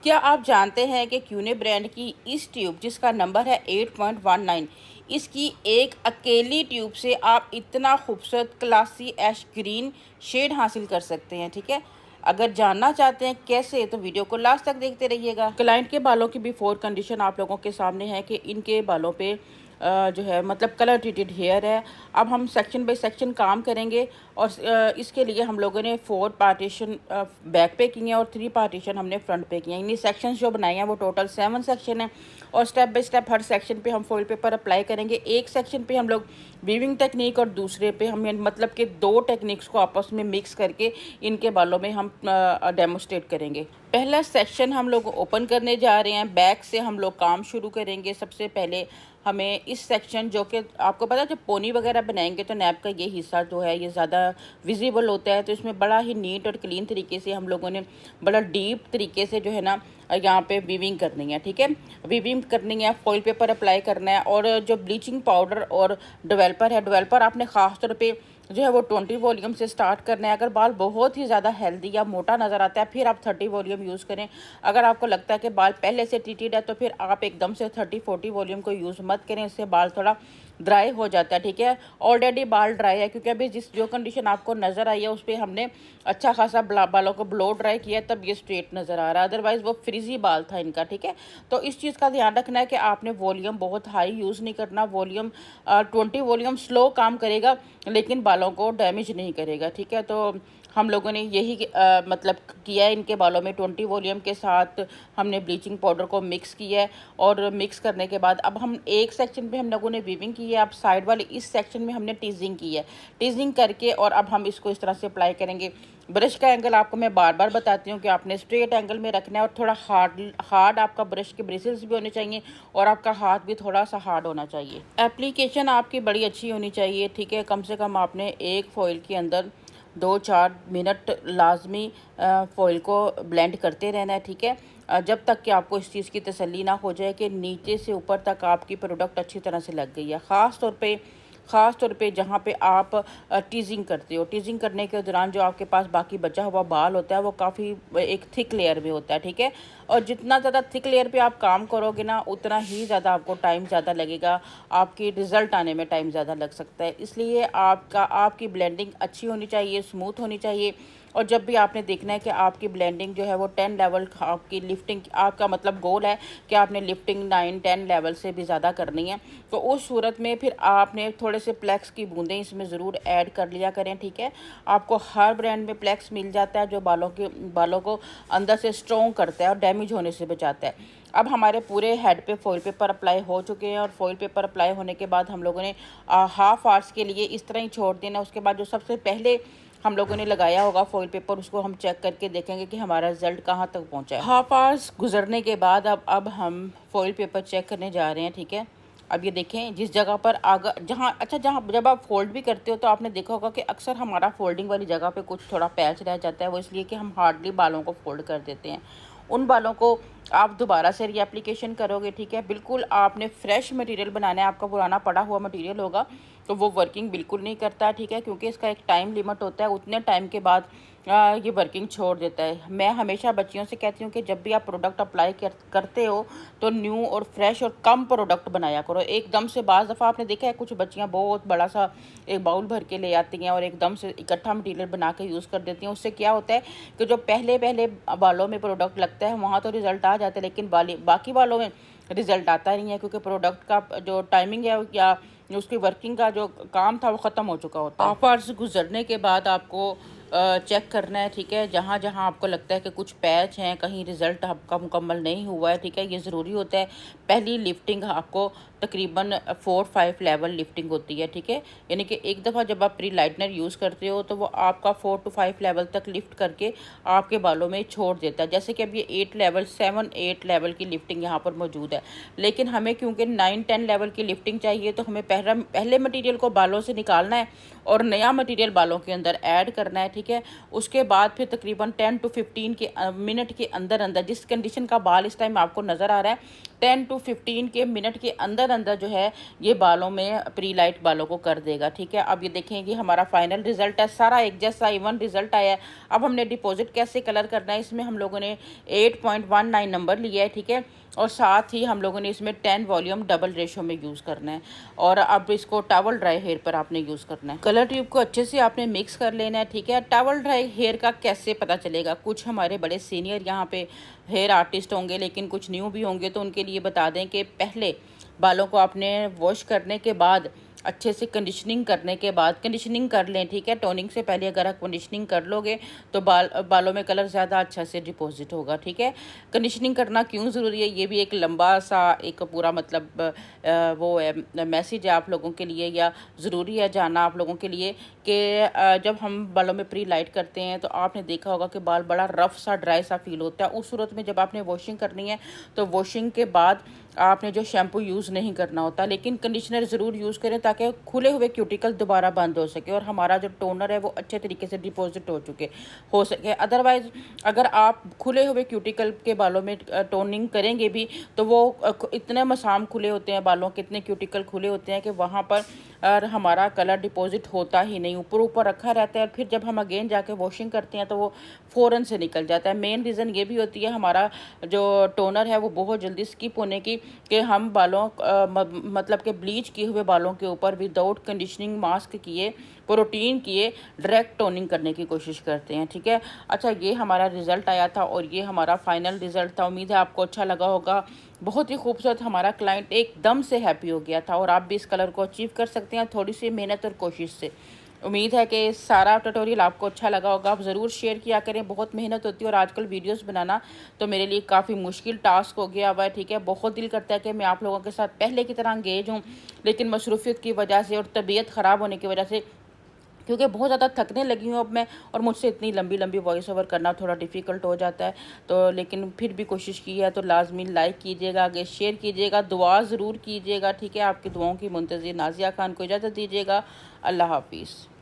क्या आप जानते हैं कि क्यूने ब्रांड की इस ट्यूब जिसका नंबर है 8.19, इसकी एक अकेली ट्यूब से आप इतना खूबसूरत क्लासी ऐश ग्रीन शेड हासिल कर सकते हैं। ठीक है, अगर जानना चाहते हैं कैसे तो वीडियो को लास्ट तक देखते रहिएगा। क्लाइंट के बालों की बिफोर कंडीशन आप लोगों के सामने है कि इनके बालों पे जो है मतलब कलर ट्रीटेड हेयर है। अब हम सेक्शन बाय सेक्शन काम करेंगे और इसके लिए हम लोगों ने 4 पार्टीशन बैक पे किए हैं और 3 पार्टीशन हमने फ्रंट पे किए हैं। इन्हीं सेक्शंस जो बनाए हैं वो टोटल 7 सेक्शन है और step by step her section पे हम फॉइल पेपर अप्लाई करेंगे। एक सेक्शन पे हम लोग वीविंग टेक्निक और दूसरे पे हम मतलब कि 2 टेक्निक्स को आपस में मिक्स करके इनके बालों में हम डेमोस्ट्रेट करेंगे। पहला सेक्शन हम लोग ओपन करने जा रहे हैं, बैक से हम लोग काम शुरू करेंगे। सबसे पहले हमें इस सेक्शन जो कि आपको पता है जब पोनी वगैरह बनाएंगे तो नैप का ये हिस्सा जो है ये ज़्यादा विजिबल होता है, तो इसमें बड़ा ही नीट और क्लीन तरीके से हम लोगों ने बड़ा डीप तरीके से जो है ना यहाँ पे वीविंग करनी है। ठीक है, वीविंग करनी है, फॉइल पेपर अप्लाई करना है और जो ब्लीचिंग पाउडर और डेवलपर है, डेवलपर आपने ख़ास तौर पे जो है वो 20 वॉल्यूम से स्टार्ट करना है। अगर बाल बहुत ही ज़्यादा हेल्दी या मोटा नज़र आता है फिर आप 30 वॉल्यूम यूज़ करें। अगर आपको लगता है कि बाल पहले से ट्रीटेड है तो फिर आप एकदम से 30-40 वॉल्यूम को यूज़ मत करें, इससे बाल थोड़ा ड्राई हो जाता है। ठीक है, ऑलरेडी बाल ड्राई है क्योंकि अभी जो कंडीशन आपको नज़र आई है उस पर हमने अच्छा खासा बालों को ब्लो ड्राई किया तब ये स्ट्रेट नज़र आ रहा है, अदरवाइज़ वो फ्रीजी बाल था इनका। ठीक है, तो इस चीज़ का ध्यान रखना है कि आपने वॉल्यूम बहुत हाई यूज़ नहीं करना। वॉल्यूम 20 वॉल्यूम स्लो काम करेगा लेकिन बालों को डैमेज नहीं करेगा। ठीक है, तो हम लोगों ने यही मतलब किया है। इनके बालों में 20 वॉल्यूम के साथ हमने ब्लीचिंग पाउडर को मिक्स किया है और मिक्स करने के बाद अब हम एक सेक्शन पे हम लोगों ने वीविंग की है, अब साइड वाले इस सेक्शन में हमने टीजिंग की है। टीजिंग करके और अब हम इसको इस तरह से अप्लाई करेंगे। ब्रश का एंगल आपको मैं बार बार बताती हूँ कि आपने स्ट्रेट एंगल में रखना है और थोड़ा हार्ड आपका ब्रश के ब्रिसल्स भी होने चाहिए और आपका हाथ भी थोड़ा सा हार्ड होना चाहिए। एप्लीकेशन आपकी बड़ी अच्छी होनी चाहिए। ठीक है, कम से कम आपने एक फॉइल के अंदर 2-4 मिनट लाजमी फॉइल को ब्लेंड करते रहना है। ठीक है, जब तक कि आपको इस चीज़ की तसल्ली ना हो जाए कि नीचे से ऊपर तक आपकी प्रोडक्ट अच्छी तरह से लग गई है। ख़ास तौर पे जहाँ पे आप टीजिंग करते हो, टीजिंग करने के दौरान जो आपके पास बाकी बचा हुआ बाल होता है वो काफ़ी एक थिक लेयर में होता है। ठीक है, और जितना ज़्यादा थिक लेयर पे आप काम करोगे ना उतना ही ज़्यादा आपको टाइम ज़्यादा लगेगा, आपकी रिज़ल्ट आने में टाइम ज़्यादा लग सकता है। इसलिए आपकी ब्लेंडिंग अच्छी होनी चाहिए, स्मूथ होनी चाहिए। और जब भी आपने देखना है कि आपकी ब्लेंडिंग जो है वो 10 लेवल आपकी लिफ्टिंग, आपका मतलब गोल है कि आपने लिफ्टिंग 9-10 लेवल से भी ज़्यादा करनी है, तो उस सूरत में फिर आपने थोड़े से प्लेक्स की बूंदें इसमें ज़रूर ऐड कर लिया करें। ठीक है, आपको हर ब्रांड में प्लेक्स मिल जाता है जो बालों को अंदर से स्ट्रॉन्ग करता है और डैमेज होने से बचाता है। अब हमारे पूरे हेड पे फॉइल पेपर अप्लाई हो चुके हैं और फॉइल पेपर अप्लाई होने के बाद हम लोगों ने हाफ आवर्स के लिए इस तरह ही छोड़ देना। उसके बाद जो सबसे पहले हम लोगों ने लगाया होगा फॉइल पेपर उसको हम चेक करके देखेंगे कि हमारा रिजल्ट कहाँ तक पहुँचा है। हाफ आवर्स गुजरने के बाद अब हम फॉइल पेपर चेक करने जा रहे हैं। ठीक है, अब ये देखें जिस जगह पर जहाँ जब आप फोल्ड भी करते हो तो आपने देखा होगा कि अक्सर हमारा फोल्डिंग वाली जगह पे कुछ थोड़ा पैच रह जाता है, वो इसलिए कि हम हार्डली बालों को फोल्ड कर देते हैं। उन बालों को आप दोबारा से रीएप्लीकेशन करोगे। ठीक है, बिल्कुल आपने फ्रेश मटेरियल बनाना है, आपका पुराना पड़ा हुआ मटेरियल होगा तो वो वर्किंग बिल्कुल नहीं करता। ठीक है, क्योंकि इसका एक टाइम लिमिट होता है, उतने टाइम के बाद ये वर्किंग छोड़ देता है। मैं हमेशा बच्चियों से कहती हूँ कि जब भी आप प्रोडक्ट अप्लाई करते हो तो न्यू और फ्रेश और कम प्रोडक्ट बनाया करो। एकदम से बाज़ दफ़ा आपने देखा है कुछ बच्चियाँ बहुत बड़ा सा एक बाउल भर के ले आती हैं और एकदम से इकट्ठा मटीरियल बना के यूज़ कर देती हैं। उससे क्या होता है कि जो पहले पहले बालों में प्रोडक्ट लगता है वहाँ तो रिज़ल्ट आ जाता है लेकिन बाकी बालों में रिज़ल्ट आता नहीं है, क्योंकि प्रोडक्ट का जो टाइमिंग है या उसकी वर्किंग का जो काम था वो ख़त्म हो चुका होता है। ऑफर्स गुजरने के बाद आपको चेक करना है। ठीक है, जहाँ जहाँ आपको लगता है कि कुछ पैच हैं, कहीं रिज़ल्ट आपका मुकम्मल नहीं हुआ है। ठीक है, ये ज़रूरी होता है। पहली लिफ्टिंग आपको तकरीबन 4-5 लेवल लिफ्टिंग होती है। ठीक है, यानी कि एक दफ़ा जब आप प्री लाइटनर यूज़ करते हो तो वो आपका 4-5 लेवल तक लिफ्ट करके आपके बालों में छोड़ देता है। जैसे कि अब ये 7-8 लेवल की लिफ्टिंग यहाँ पर मौजूद है, लेकिन हमें क्योंकि 9-10 लेवल की लिफ्टिंग चाहिए तो हमें पहले मटीरियल को बालों से निकालना है और नया मटीरियल बालों के अंदर ऐड करना है। ठीक है। उसके बाद फिर तकरीबन 10 to 15 के मिनट के अंदर अंदर, जिस कंडीशन का बाल इस टाइम आपको नज़र आ रहा है, 10 to 15 के मिनट के अंदर अंदर जो है ये बालों में प्री लाइट बालों को कर देगा, ठीक है। अब ये देखें कि हमारा फाइनल रिजल्ट है, सारा एक जैसा इवन रिजल्ट आया है। अब हमने डिपॉजिट कैसे कलर करना है, इसमें हम लोगों ने 8.19 नंबर लिया है, ठीक है। और साथ ही हम लोगों ने इसमें 10 वॉल्यूम डबल रेशो में यूज़ करना है। और अब इसको टॉवल ड्राई हेयर पर आपने यूज़ करना है। कलर ट्यूब को अच्छे से आपने मिक्स कर लेना है, ठीक है। टॉवल ड्राई हेयर का कैसे पता चलेगा, कुछ हमारे बड़े सीनियर यहाँ पे हेयर आर्टिस्ट होंगे, लेकिन कुछ न्यू भी होंगे, तो उनके लिए बता दें कि पहले बालों को आपने वॉश करने के बाद अच्छे से कंडीशनिंग करने के बाद कंडीशनिंग कर लें, ठीक है। टोनिंग से पहले अगर आप कंडीशनिंग कर लोगे तो बालों में कलर ज़्यादा अच्छा से डिपॉजिट होगा, ठीक है। कंडीशनिंग करना क्यों ज़रूरी है, ये भी एक लंबा सा एक पूरा मतलब वो है मैसेज है आप लोगों के लिए, या ज़रूरी है जानना आप लोगों के लिए कि जब हम बालों में प्री लाइट करते हैं तो आपने देखा होगा कि बाल बड़ा रफ सा ड्राई सा फील होता है। उस सूरत में जब आपने वॉशिंग करनी है तो वॉशिंग के बाद आपने जो शैम्पू यूज़ नहीं करना होता, लेकिन कंडीशनर ज़रूर यूज़ करें ताकि खुले हुए क्यूटिकल दोबारा बंद हो सके और हमारा जो टोनर है वो अच्छे तरीके से डिपॉजिट हो सके। अदरवाइज़ अगर आप खुले हुए क्यूटिकल के बालों में टोनिंग करेंगे भी तो वो इतने मसाम खुले होते हैं बालों के, इतने क्यूटिकल खुले होते हैं कि वहाँ पर और हमारा कलर डिपॉजिट होता ही नहीं, ऊपर ऊपर रखा रहता है। और फिर जब हम अगेन जाके वॉशिंग करते हैं तो वो फ़ौरन से निकल जाता है। मेन रीज़न ये भी होती है हमारा जो टोनर है वो बहुत जल्दी स्किप होने की, कि हम बालों मतलब कि ब्लीच किए हुए बालों के ऊपर विदाउट कंडीशनिंग मास्क किए, प्रोटीन किए, डायरेक्ट टोनिंग करने की कोशिश करते हैं, ठीक है। अच्छा, ये हमारा रिज़ल्ट आया था और ये हमारा फाइनल रिज़ल्ट था। उम्मीद है आपको अच्छा लगा होगा। बहुत ही खूबसूरत, हमारा क्लाइंट एकदम से हैप्पी हो गया था और आप भी इस कलर को अचीव कर सकते हैं थोड़ी सी मेहनत और कोशिश से। उम्मीद है कि सारा ट्यूटोरियल आपको अच्छा लगा होगा। आप ज़रूर शेयर किया करें, बहुत मेहनत होती है और आजकल वीडियोस बनाना तो मेरे लिए काफ़ी मुश्किल टास्क हो गया हुआ है, ठीक है। बहुत दिल करता है कि मैं आप लोगों के साथ पहले की तरह एंगेज हूँ, लेकिन मसरूफियत की वजह से और तबीयत ख़राब होने की वजह से, क्योंकि बहुत ज़्यादा थकने लगी हूँ अब मैं, और मुझसे इतनी लंबी लंबी वॉइस ओवर करना थोड़ा डिफ़िकल्ट हो जाता है। तो लेकिन फिर भी कोशिश की है, तो लाजमी लाइक कीजिएगा, आगे शेयर कीजिएगा, दुआ ज़रूर कीजिएगा, ठीक है। आपकी दुआओं की मुंतज़िर नाज़िया खान को इजाज़त दीजिएगा। अल्लाह हाफिज़।